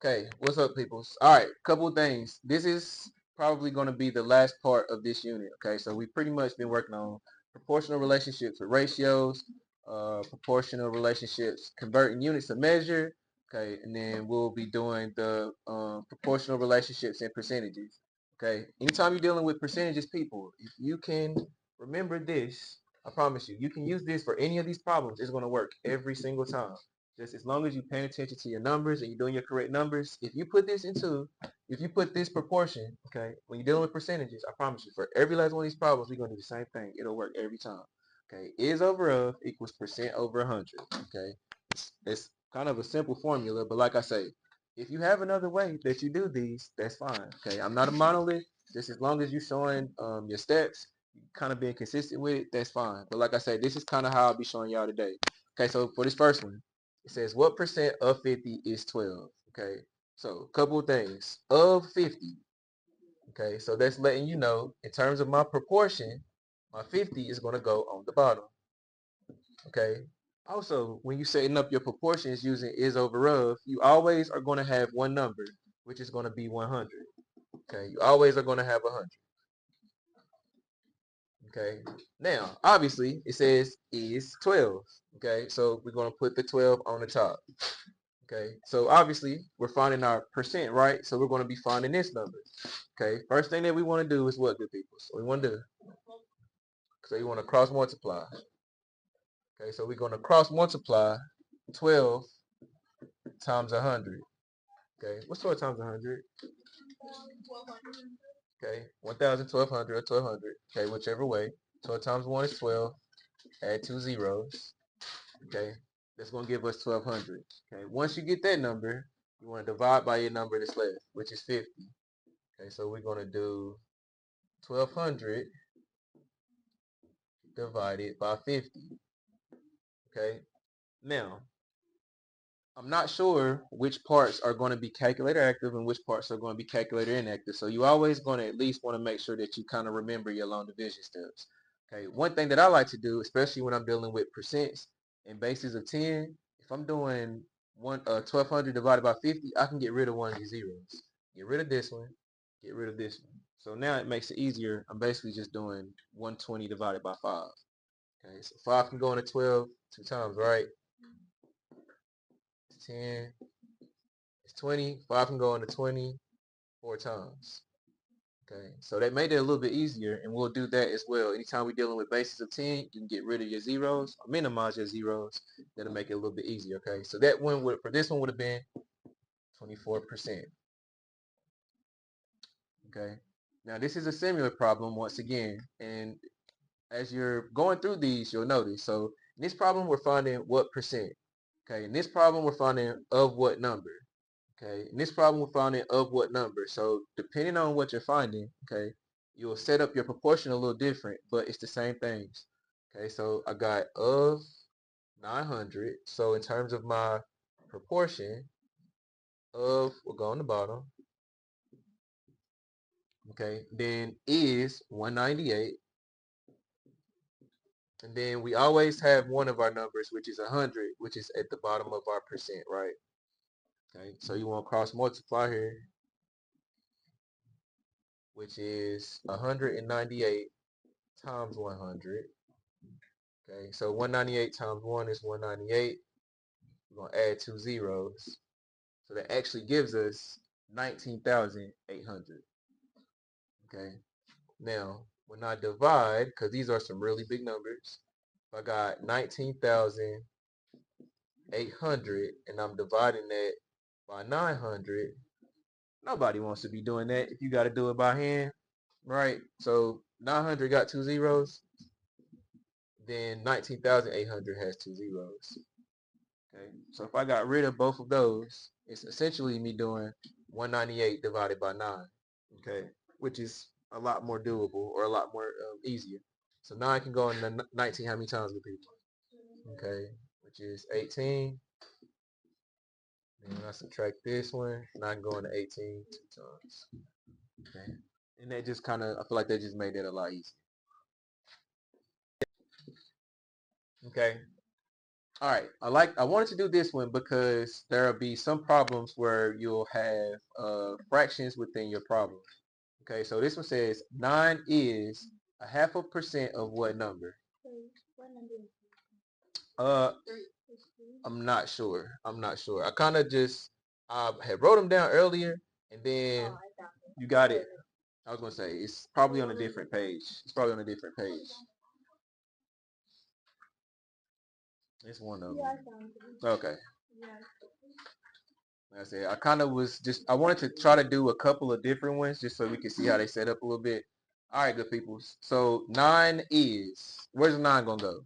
Okay, what's up, peoples? All right, couple of things. This is probably going to be the last part of this unit. Okay, so we've pretty much been working on proportional relationships with ratios, proportional relationships, converting units of measure. Okay, and then we'll be doing the proportional relationships and percentages. Okay, anytime you're dealing with percentages, people, if you can remember this, I promise you, you can use this for any of these problems. It's going to work every single time. Just as long as you're paying attention to your numbers and you're doing your correct numbers, if you put this proportion, okay, when you're dealing with percentages, I promise you, for every last one of these problems, we're going to do the same thing. It'll work every time. Okay, is over of equals percent over 100. Okay, it's kind of a simple formula, but like I say, if you have another way that you do these, that's fine. Okay, I'm not a monolith. Just as long as you're showing your steps, kind of being consistent with it, that's fine. But like I say, this is kind of how I'll be showing y'all today. Okay, so for this first one, it says what percent of 50 is 12? Okay, so a couple of things. Of 50, okay, so that's letting you know in terms of my proportion, my 50 is going to go on the bottom. Okay, also when you're setting up your proportions using is over of, you always are going to have one number, which is going to be 100. Okay, you always are going to have 100. Okay, now obviously it says is 12. Okay, so we're going to put the 12 on the top. Okay, so obviously we're finding our percent, right? So we're going to be finding this number. Okay, first thing that we want to do is what, good people? So we want to do, so you want to cross multiply. Okay, so we're going to cross multiply 12 times 100. Okay, what's 12 times 100? Okay, 1,000, 1,200, or 1,200. Okay, whichever way. 12 times 1 is 12. Add 2 zeros. Okay, that's going to give us 1,200. Okay, once you get that number, you want to divide by your number that's left, which is 50. Okay, so we're going to do 1,200 divided by 50. Okay, now I'm not sure which parts are going to be calculator active and which parts are going to be calculator inactive. So you always going to at least want to make sure that you kind of remember your long division steps. Okay, one thing that I like to do, especially when I'm dealing with percents and bases of 10, if I'm doing 1,200 divided by 50, I can get rid of one of these zeros. Get rid of this one, get rid of this one. So now it makes it easier. I'm basically just doing 120 divided by 5. Okay, so 5 can go into 12 two times, right? It's 10. It's 20. 5 can go into 20 4 times. Okay, so that made it a little bit easier, and we'll do that as well. Anytime we're dealing with bases of 10, you can get rid of your zeros or minimize your zeros. That'll make it a little bit easier. Okay, so that one would, for this one, would have been 24%. Okay, now this is a similar problem once again, and as you're going through these, you'll notice. So in this problem, we're finding what percent. Okay, in this problem, we're finding of what number. Okay, in this problem, we're finding of what number. So depending on what you're finding, okay, you'll set up your proportion a little different, but it's the same things. Okay, so I got of 900. So in terms of my proportion, of will go on the bottom. Okay, then is 198. And then we always have one of our numbers, which is 100, which is at the bottom of our percent, right? Okay, so you want to cross multiply here, which is 198 times 100. Okay, so 198 times 1 is 198. We're going to add 2 zeros. So that actually gives us 19,800. Okay, now when I divide, because these are some really big numbers, if I got 19,800 and I'm dividing that by 900, nobody wants to be doing that if you got to do it by hand, right? So 900 got 2 zeros, then 19,800 has 2 zeros. Okay, so if I got rid of both of those, it's essentially me doing 198 divided by 9. Okay, which is a lot more doable or a lot more easier. So 9 can go in the 19 how many times with people? Okay, which is 18. And when I subtract this one, 9 can go into 18 two times. Okay, and that just kind of, I feel like that just made that a lot easier. Okay, All right, I wanted to do this one because there'll be some problems where you'll have fractions within your problem. Okay, so this one says 9 is a half a percent of what number? Uh, I'm not sure. I'm not sure. I kind of just had wrote them down earlier, and then you got it. I was gonna say it's probably on a different page. It's probably on a different page. It's one of them. Okay. Like I said, I kind of was just, I wanted to try to do a couple of different ones just so we can see how they set up a little bit. All right, good people. So 9 is, where's the 9 gonna go?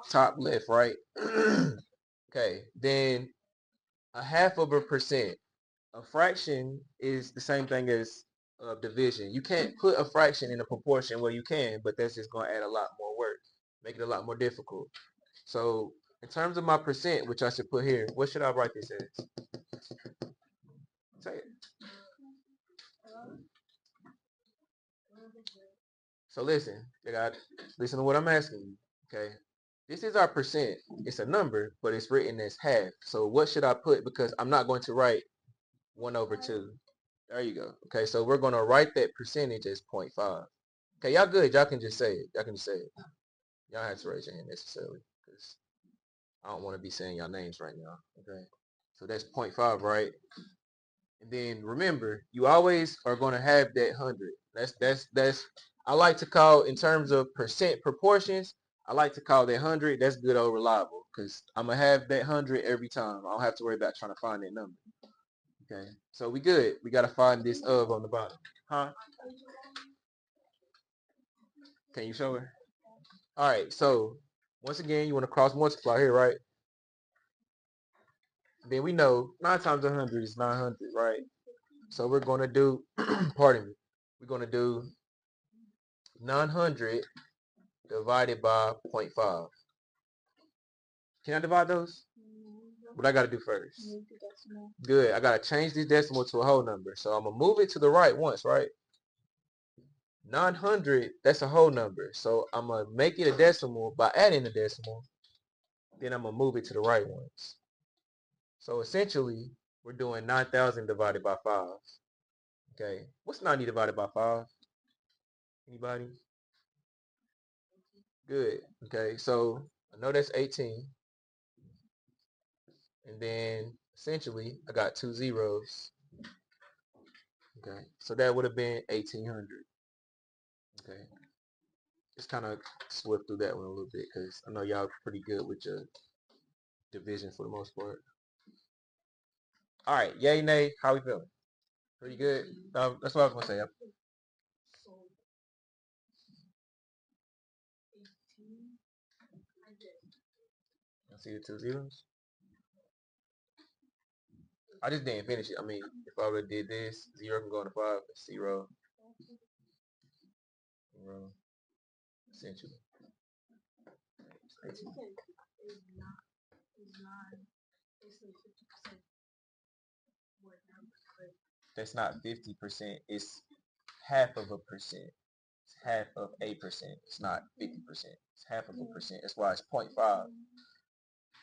Top left, right? Okay, then a half of a percent. A fraction is the same thing as division. You can't put a fraction in a proportion where you can, but that's just going to add a lot more work, make it a lot more difficult. So in terms of my percent, which I should put here, what should I write this as? Say it. So listen, you got listen to what I'm asking you. Okay, this is our percent. It's a number, but it's written as half. So what should I put? Because I'm not going to write 1/2. There you go. Okay, so we're gonna write that percentage as 0.5. Okay, y'all good. Y'all can just say it. Y'all can just say it. Y'all have to raise your hand necessarily because I don't want to be saying y'all names right now. Okay, so that's 0.5, right? And then remember, you always are gonna have that 100. That's I like to call in terms of percent proportions. I like to call that 100. That's good old reliable because I'm gonna have that 100 every time. I don't have to worry about trying to find that number. Okay, so we good. We gotta find this of on the bottom, huh? Can you show her? All right, so once again, you want to cross multiply here, right? Then we know 9 times 100 is 900, right? So we're going to do, pardon me, we're going to do 900 divided by 0.5. Can I divide those? What I got to do first? Good. I got to change this decimal to a whole number. So I'm going to move it to the right once, right? 900, that's a whole number. So I'm going to make it a decimal by adding a decimal. Then I'm going to move it to the right once. So essentially, we're doing 9,000 divided by 5. Okay. What's 90 divided by 5? Anybody? Good. Okay. So I know that's 18. And then essentially, I got 2 zeros. Okay. So that would have been 1,800. Okay. Just kind of swift through that one a little bit because I know y'all pretty good with your division for the most part. All right. Yay, nay. How we feeling? Pretty good. That's what I was going to say. I see the 2 zeros. I just didn't finish it. I mean, if I would have did this, 0 can go into 5. 0, 0, essentially. That's not 50%. It's half of a percent. It's half of a percent. It's not 50%. It's half of a percent. That's why it's 0.5.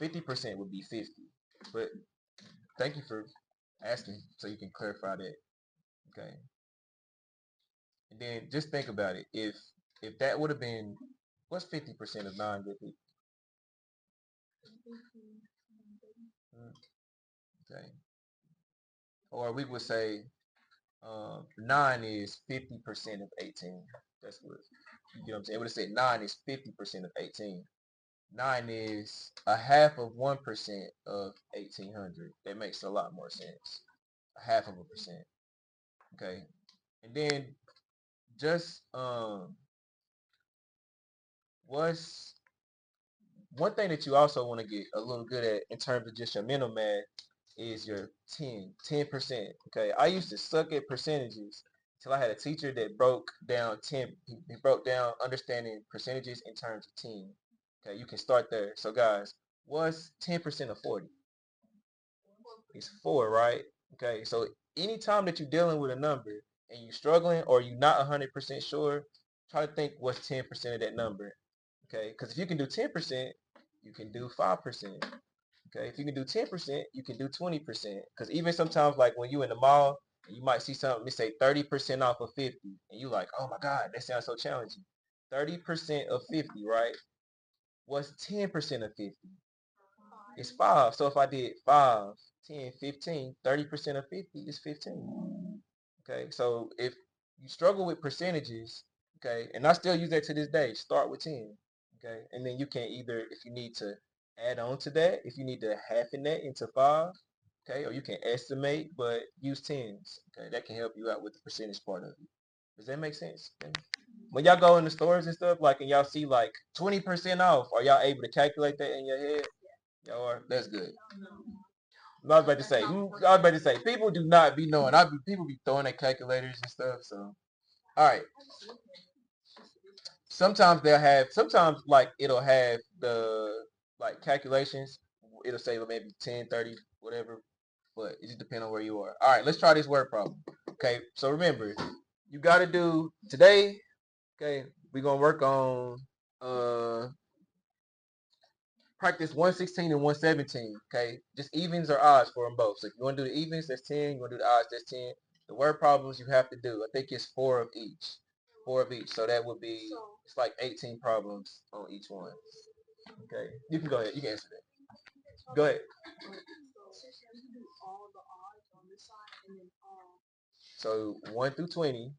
50% would be 50. But thank you for asking so you can clarify that. Okay. And then just think about it. If that would have been, what's 50% of 9 good people? Okay. Or we would say 9 is 50% of 18. That's what, you get what I'm saying? It would have said 9 is 50% of 18. 9 is a half of 1% of 1,800. That makes a lot more sense. A half of a percent. Okay. And then just what's one thing that you also want to get a little good at in terms of just your mental math is your 10%. Okay, I used to suck at percentages until I had a teacher that broke down 10. He broke down understanding percentages in terms of 10. Okay, you can start there. So guys, what's 10% of 40? It's 4, right? Okay, so anytime that you're dealing with a number and you're struggling or you're not 100% sure, try to think what's 10% of that number. Okay, because if you can do 10%, you can do 5%. Okay, if you can do 10%, you can do 20%. Because even sometimes, like when you in the mall, you might see something, they say 30% off of 50. And you like, oh my God, that sounds so challenging. 30% of 50, right? What's 10% of 50? It's 5. So if I did 5, 10, 15, 30% of 50 is 15. Okay, so if you struggle with percentages, okay, and I still use that to this day, start with 10. Okay, and then you can either, if you need to add on to that, if you need to halfen that into 5, okay, or you can estimate, but use tens. Okay, that can help you out with the percentage part of it. Does that make sense? Okay. When y'all go in the stores and stuff, like, and y'all see like 20% off, are y'all able to calculate that in your head? Y'all are? That's good. I was about to say, people do not be knowing. People be throwing their calculators and stuff. So, all right. Sometimes sometimes like it'll have the like calculations. It'll say maybe 10, 30, whatever. But it just depends on where you are. All right, let's try this word problem. Okay, so remember, you got to do today. Okay, we're gonna work on practice 116 and 117. Okay, just evens or odds for them both. So if you want to do the evens, that's 10. You want to do the odds, that's 10. The word problems you have to do, I think it's 4 of each. 4 of each. So that would be, it's like 18 problems on each one. Okay, you can go ahead. You can answer that. Go ahead. So 1 through 20,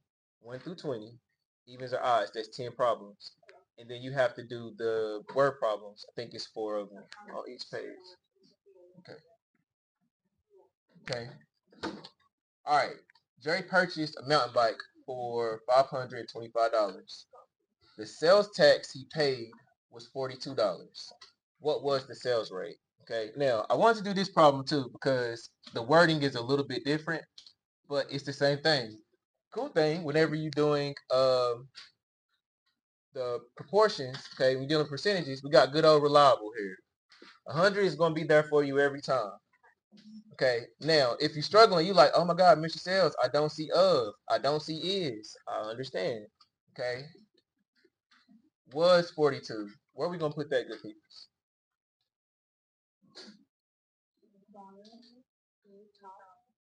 1 through 20, evens or odds, that's 10 problems. And then you have to do the word problems. I think it's 4 of them on each page. Okay. Okay. All right. Jerry purchased a mountain bike for $525. The sales tax he paid was $42. What was the sales rate? Okay. Now, I wanted to do this problem too because the wording is a little bit different, but it's the same thing. Cool thing, whenever you're doing the proportions, okay, when you're dealing percentages, we got good old reliable here. 100 is going to be there for you every time. Okay, now if you're struggling, you like, oh my God, Mr. Sales, I don't see of, I don't see is. I understand. Okay, was 42. Where are we gonna put that, good people?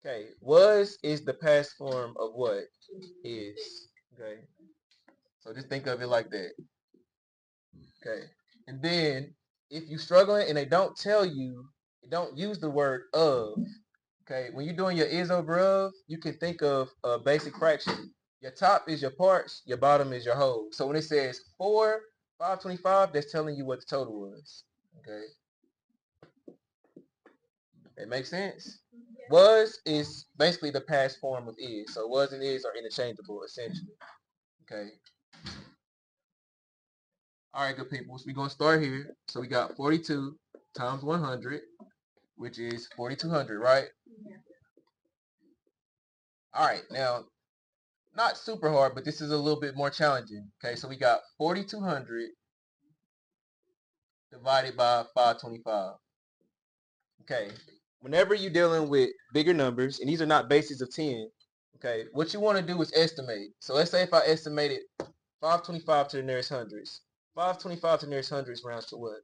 Okay, was is the past form of what is. Okay, so just think of it like that. Okay, and then if you're struggling and they don't tell you, don't use the word of. Okay, when you're doing your is over of, you can think of a basic fraction. Your top is your parts, your bottom is your whole. So when it says 4, 525, that's telling you what the total was. Okay, that makes sense? Was is basically the past form of is. So was and is are interchangeable, essentially. Okay. All right, good people. So we're going to start here. So we got 42 times 100, which is 4,200, right? All right, now not super hard, but this is a little bit more challenging. Okay, so we got 4,200 divided by 525. Okay, whenever you're dealing with bigger numbers, and these are not bases of 10, okay, what you want to do is estimate. So let's say if I estimated 525 to the nearest hundreds. 525 to the nearest hundreds rounds to what?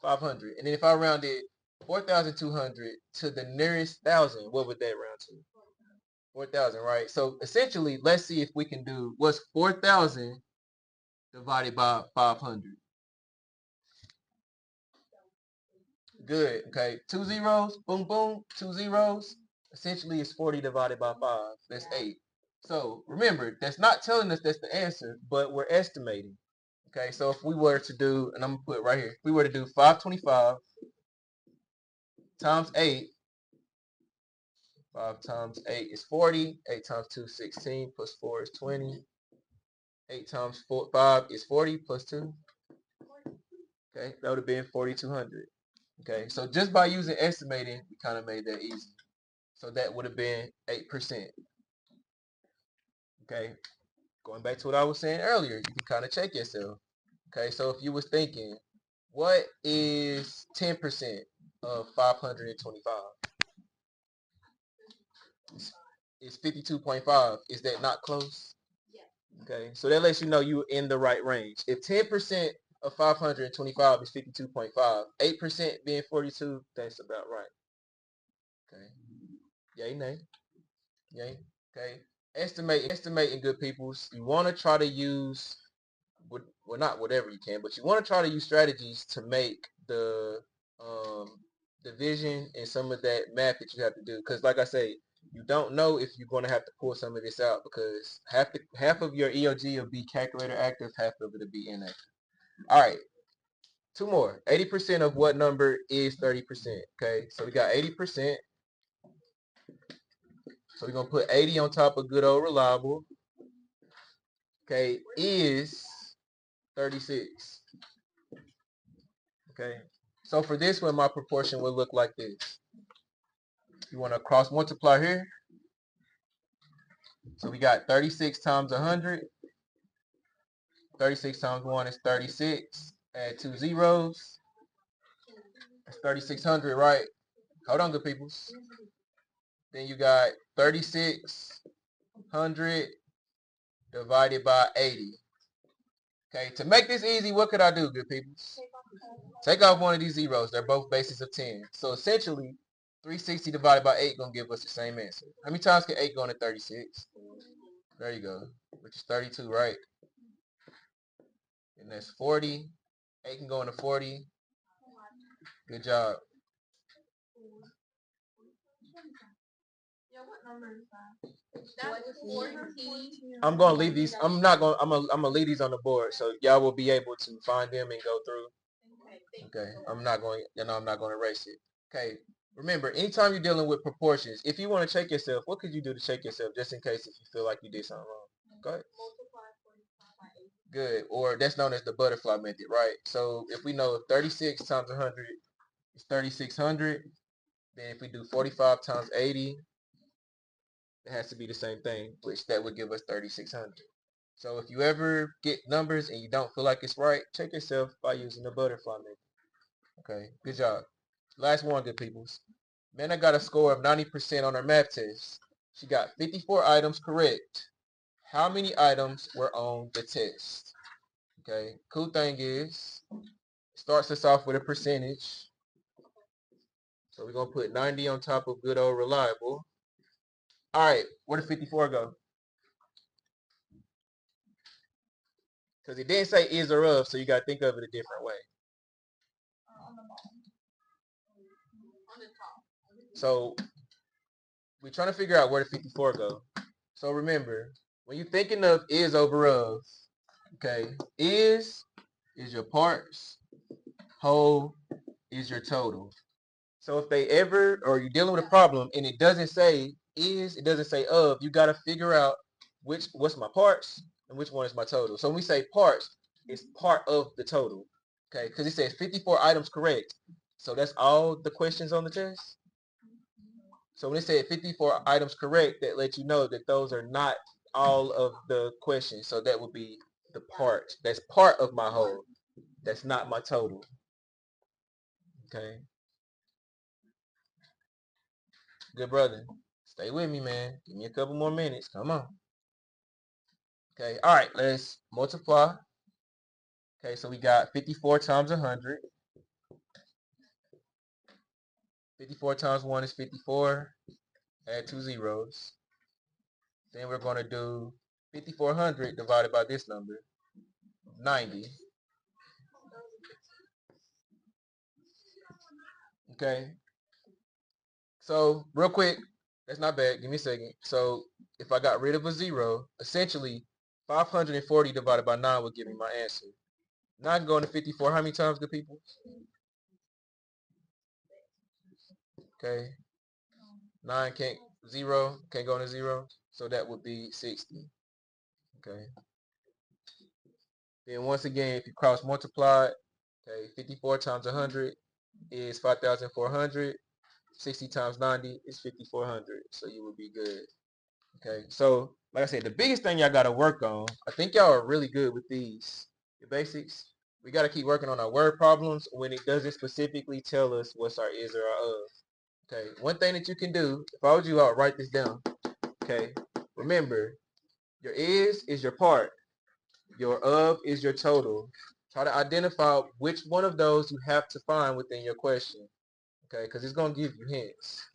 500. And then if I rounded 4,200 to the nearest thousand, what would that round to? 4,000, right? So essentially, let's see if we can do what's 4,000 divided by 500. Good. Okay. 2 zeros. Boom, boom. 2 zeros. Essentially, it's 40 divided by 5. That's 8. So remember, that's not telling us that's the answer, but we're estimating. Okay. So if we were to do, and I'm going to put it right here, if we were to do 525 times 8, 5 times 8 is 40. 8 times 2 is 16. Plus 4 is 20. 8 times 5 is 40 plus 2. Okay. That would have been 4,200. Okay. So just by using estimating, we kind of made that easy. So that would have been 8%. Okay, going back to what I was saying earlier, you can kind of check yourself. Okay, so if you was thinking, what is 10% of 525? It's 52.5. Is that not close? Okay, so that lets you know you're in the right range. If 10% of 525 is 52.5. 8% being 42, that's about right. Okay. Yay, nay. Yay. Okay. Estimating, good peoples. You want to try to use, well, not whatever you can, but you want to try to use strategies to make the division and some of that math that you have to do. Because like I say, you don't know if you're going to have to pull some of this out because half of your EOG will be calculator active, half of it will be inactive. All right. Two more. 80% of what number is 30%? Okay, so we got 80%. So we're going to put 80 on top of good old reliable. Okay, is 36. Okay, so for this one, my proportion will look like this. You want to cross multiply here. So we got 36 times 100. 36 times 1 is 36. Add 2 zeros. That's 3,600, right? Hold on, good peoples. Then you got 3,600 divided by 80. Okay, to make this easy, what could I do, good peoples? Take off one of these zeros. They're both bases of 10. So essentially, 360 divided by 8 going to give us the same answer. How many times can 8 go into 36? There you go, which is 32, right? And that's 40. 8 can go into 40. Good job. I'm gonna leave these. I'm gonna leave these on the board, so y'all will be able to find them and go through. Okay. I'm not going to erase it. Okay. Remember, anytime you're dealing with proportions, if you want to check yourself, what could you do to check yourself, just in case if you feel like you did something wrong? Go ahead. Good. Or that's known as the butterfly method, right? So if we know 36 times 100 is 3,600, then if we do 45 times 80, it has to be the same thing, which that would give us 3,600. So if you ever get numbers and you don't feel like it's right, check yourself by using the butterfly method. Okay, good job. Last one, good peoples. Manna got a score of 90% on her math test. She got 54 items correct. How many items were on the test? Okay, cool thing is, it starts us off with a percentage. So we're going to put 90 on top of good old reliable. All right, where did 54 go? Because it didn't say is or of, so you got to think of it a different way. So we're trying to figure out where the 54 go. So remember, when you're thinking of is over of, okay, is your parts, whole is your total. So if they ever, or you're dealing with a problem and it doesn't say is, it doesn't say of, you got to figure out what's my parts and which one is my total. So when we say parts, it's part of the total, okay? Because it says 54 items correct. So that's all the questions on the test. So when it said 54 items correct, that lets you know that those are not all of the questions. So that would be the part. That's part of my whole. That's not my total. Okay. Good brother. Stay with me, man. Give me a couple more minutes. Come on. Okay. All right. Let's multiply. Okay. So we got 54 times 100. 54 times 1 is 54. Add 2 zeros. Then we're going to do 5,400 divided by this number. 90. Okay. So real quick, that's not bad. Give me a second. So if I got rid of a zero, essentially 540 divided by 9 would give me my answer. Now I can go into 54 how many times, good people? Okay. 9 can't go into 0. So that would be 60. Okay. Then once again, if you cross multiply, okay, 54 times 100 is 5,400. 60 times 90 is 5,400. So you would be good. Okay. So like I said, the biggest thing y'all got to work on, I think y'all are really good with these, the basics. We got to keep working on our word problems when it doesn't specifically tell us what's our is or our of. Okay. One thing that you can do, if I was you, I would write this down. Okay. Remember, your is your part. Your of is your total. Try to identify which one of those you have to find within your question. Okay, because it's going to give you hints.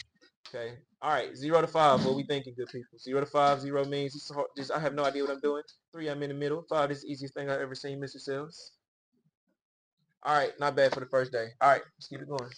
Okay. All right. 0 to 5. What we thinking, good people? 0 to 5. 0 means this, I have no idea what I'm doing. 3, I'm in the middle. 5 is the easiest thing I've ever seen, Mr. Sales. All right. Not bad for the first day. All right. Let's keep it going.